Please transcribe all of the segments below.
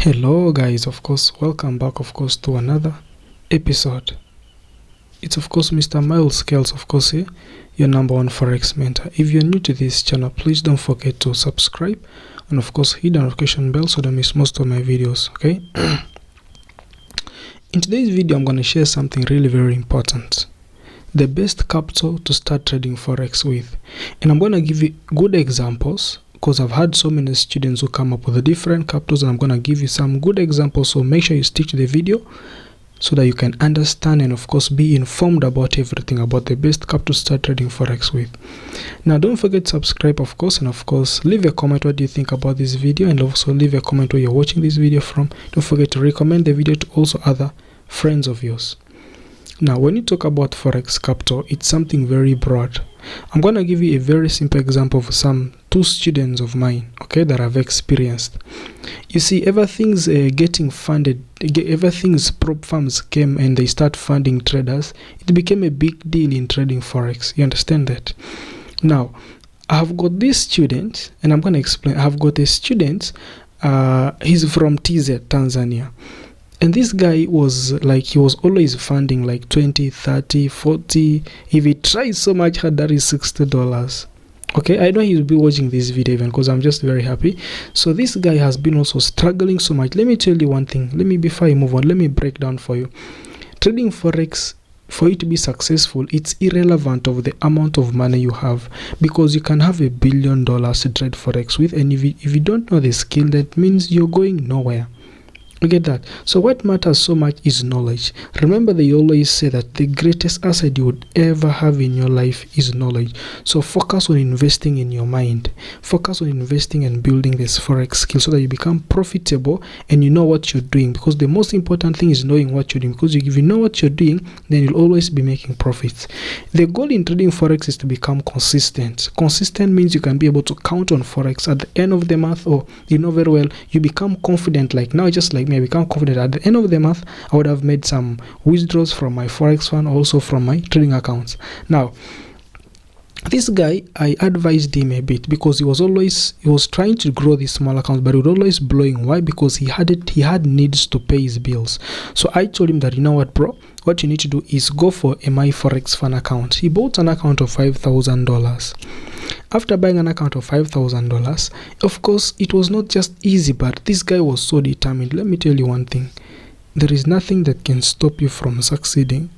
Hello guys, of course, welcome back of course to another episode. It's of course Mr. Miles Scales, of course, here, your number one Forex mentor. If you're new to this channel, please don't forget to subscribe and of course hit the notification bell so don't miss most of my videos, okay? In today's video, I'm going to share something really very important. The best capital to start trading Forex with. And I'm going to give you good examples because I've had so many students who come up with the different capitals, and I'm going to give you some good examples. So make sure you stick to the video so that you can understand and of course be informed about everything about the best capital to start trading Forex with. Now don't forget to subscribe of course, and of course leave a comment what do you think about this video, and also leave a comment where you're watching this video from. Don't forget to recommend the video to also other friends of yours. Now when you talk about Forex capital, it's something very broad. I'm going to give you a very simple example of two students of mine, okay, that I've experienced. You see, everything's getting funded, everything's prop firms came and they start funding traders. It became a big deal in trading Forex. You understand that? Now, I've got this student, and I'm going to explain. I've got a student, he's from TZ, Tanzania. And this guy was like, he was always funding like 20, 30, 40. If he tries so much hard, that is $60. Okay, I know he'll be watching this video even because I'm just very happy. So this guy has been also struggling so much. Let me tell you one thing. Before I move on, let me break down for you. Trading Forex, for you to be successful, it's irrelevant of the amount of money you have, because you can have $1 billion to trade Forex with, and if you don't know the skill, that means you're going nowhere. You get that? So what matters so much is knowledge. Remember, they always say that the greatest asset you would ever have in your life is knowledge. So focus on investing in your mind. Focus on investing and building this Forex skill so that you become profitable and you know what you're doing, because the most important thing is knowing what you're doing, because if you know what you're doing, then you'll always be making profits. The goal in trading Forex is to become consistent. Consistent means you can be able to count on Forex at the end of the month, or you know very well, you become confident. Like now, just like me, I become confident at the end of the month I would have made some withdrawals from my Forex fund, also from my trading accounts. Now this guy, I advised him a bit, because he was trying to grow these small accounts, but it was always blowing. Why? Because he had needs to pay his bills. So I told him that, you know what, bro, what you need to do is go for a my Forex fund account. He bought an account of $5,000. After buying an account of $5,000, of course it was not just easy, but this guy was so determined. Let me tell you one thing: there is nothing that can stop you from succeeding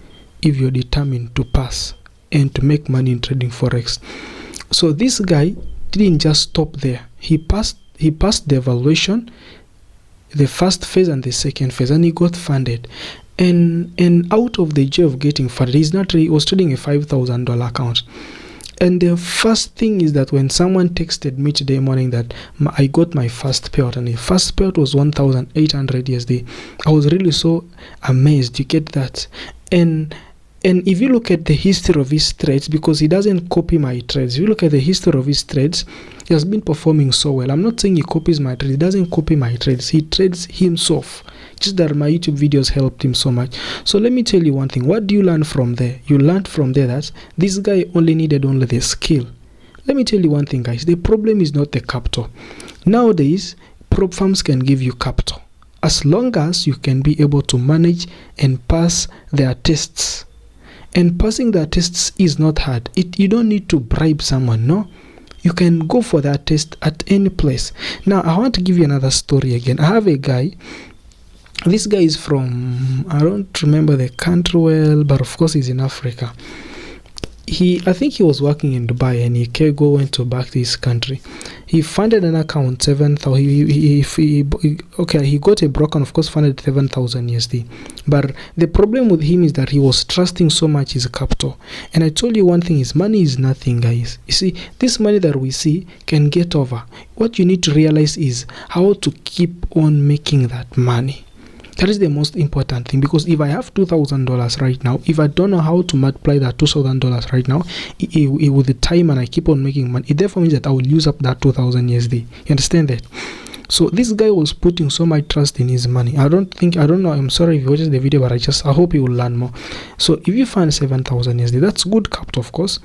if you're determined to pass and to make money in trading Forex. So this guy didn't just stop there. He passed the evaluation, the first phase and the second phase, and he got funded. And out of the joy of getting funded, he was trading a $5,000 account. And the first thing is that when someone texted me today morning that I got my first payout, and the first payout was 1,800 USD, I was really so amazed. You get that? And if you look at the history of his trades, because he doesn't copy my trades, if you look at the history of his trades, he has been performing so well. I'm not saying he copies my trades. He doesn't copy my trades. He trades himself. Just that my YouTube videos helped him so much. So let me tell you one thing. What do you learn from there? You learned from there that this guy needed only the skill. Let me tell you one thing, guys. The problem is not the capital. Nowadays, prop firms can give you capital as long as you can be able to manage and pass their tests. And passing their tests is not hard. You don't need to bribe someone, no? You can go for that test at any place. Now, I want to give you another story again. I have a guy. This guy is from, I don't remember the country well, but of course he's in Africa. I think he was working in Dubai, and he went to back to his country. He funded an account, 7,000. He got a broker, of course, funded 7,000 USD. But the problem with him is that he was trusting so much his capital. And I told you one thing: is money is nothing, guys. You see, this money that we see can get over. What you need to realize is how to keep on making that money. That is the most important thing, because if I have $2,000 right now, if I don't know how to multiply that $2,000 right now with the time, and I keep on making money, it therefore means that I will use up that 2,000 USD. You understand that? So this guy was putting so much trust in his money. I don't know, I'm sorry if you watch the video, but I hope you will learn more. So if you find 7,000 USD, that's good capital, of course.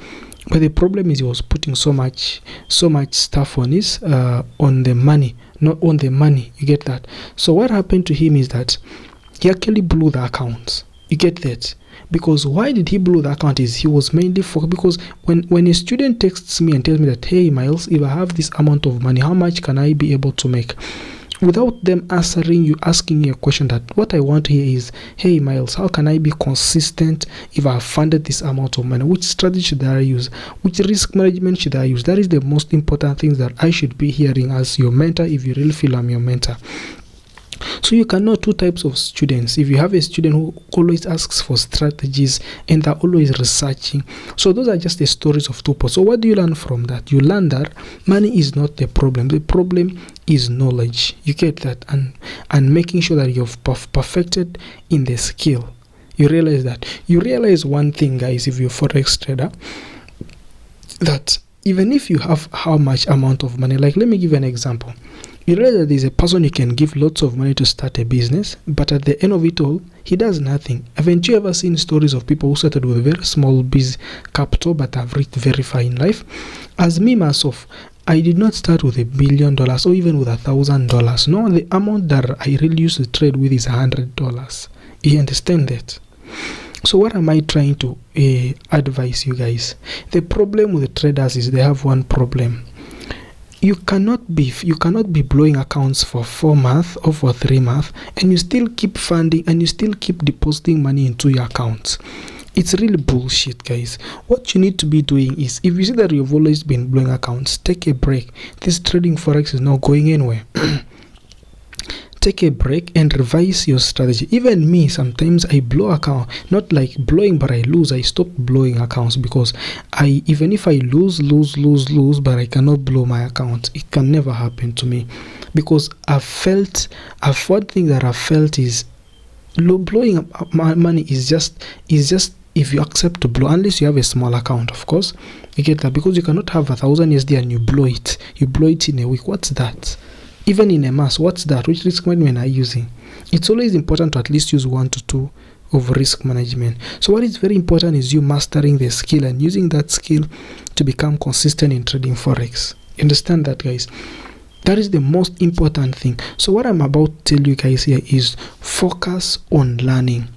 But the problem is he was putting so much stuff on his on the money, not on the money. You get that? So what happened to him is that he actually blew the account. You get that? Because why did he blow the account is he was mainly for, because when a student texts me and tells me that, hey Miles, if I have this amount of money, how much can I be able to make? Without them asking you a question, that what I want here is, hey Miles, how can I be consistent if I have funded this amount of money? Which strategy should I use? Which risk management should I use? That is the most important things that I should be hearing as your mentor, if you really feel I'm your mentor. So you can know two types of students. If you have a student who always asks for strategies and they're always researching, so those are just the stories of two people. So what do you learn from that? You learn that money is not the problem. The problem is knowledge. You get that? And making sure that you've perfected in the skill. You realize that. You realize one thing, guys, if you're a Forex trader, that even if you have how much amount of money, like let me give you an example. You realize that there's a person you can give lots of money to start a business, but at the end of it all, he does nothing. Haven't you ever seen stories of people who started with a very small biz capital but have reached very far in life? As me myself, I did not start with $1 billion or even with $1,000. No, the amount that I really used to trade with is $100. You understand that? So what am I trying to advise you guys? The problem with the traders is they have one problem. You cannot be blowing accounts for 4 months or for 3 months and you still keep funding and you still keep depositing money into your accounts. It's really bullshit, guys. What you need to be doing is, if you see that you've always been blowing accounts, take a break. This trading Forex is not going anywhere. Take a break and revise your strategy. Even me, sometimes I blow account, not like blowing, but I lose. I stop blowing accounts because even if I lose, but I cannot blow my account. It can never happen to me because one thing that I felt is blowing my money is just if you accept to blow, unless you have a small account, of course. You get that? Because you cannot have 1,000 USD and you blow it in a week. What's that? Even in a month, what's that? Which risk management are you using? It's always important to at least use 1 to 2 of risk management. So what is very important is you mastering the skill and using that skill to become consistent in trading Forex. You understand that, guys? That is the most important thing. So what I'm about to tell you guys here is focus on learning.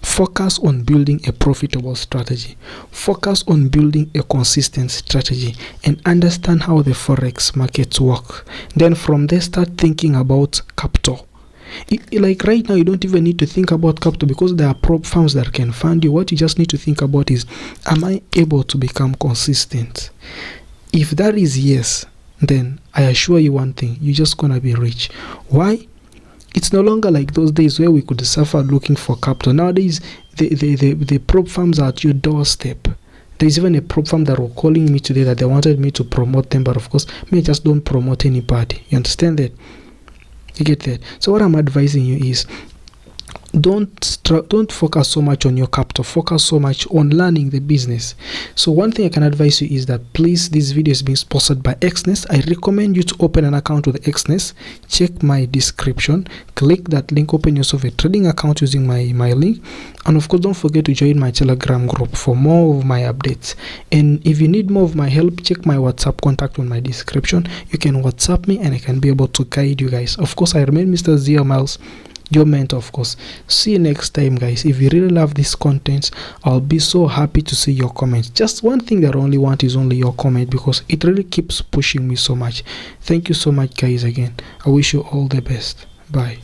Focus on building a profitable strategy. Focus on building a consistent strategy and understand how the Forex markets work. Then from there, start thinking about capital. Like right now, you don't even need to think about capital because there are prop firms that can fund you. What you just need to think about is, am I able to become consistent? If that is yes, then I assure you one thing, you're just going to be rich. Why? It's no longer like those days where we could suffer looking for capital. Nowadays, the prop firms are at your doorstep. There's even a prop firm that were calling me today that they wanted me to promote them, but of course, me I just don't promote anybody. You understand that? You get that? So what I'm advising you is, don't focus so much on your capital. Focus so much on learning the business. So one thing I can advise you is that, please, this video is being sponsored by Xnest. I recommend you to open an account with Xnest. Check my description, click that link, open yourself a trading account using my link, and of course don't forget to join my Telegram group for more of my updates. And if you need more of my help, check my WhatsApp contact on my description. You can WhatsApp me and I can be able to guide you guys. Of course, I remain Mr. Zia Miles, your mentor, of course. See you next time, guys. If you really love this content, I'll be so happy to see your comments. Just one thing that I only want is only your comment, because it really keeps pushing me so much. Thank you so much, guys. Again, I wish you all the best. Bye.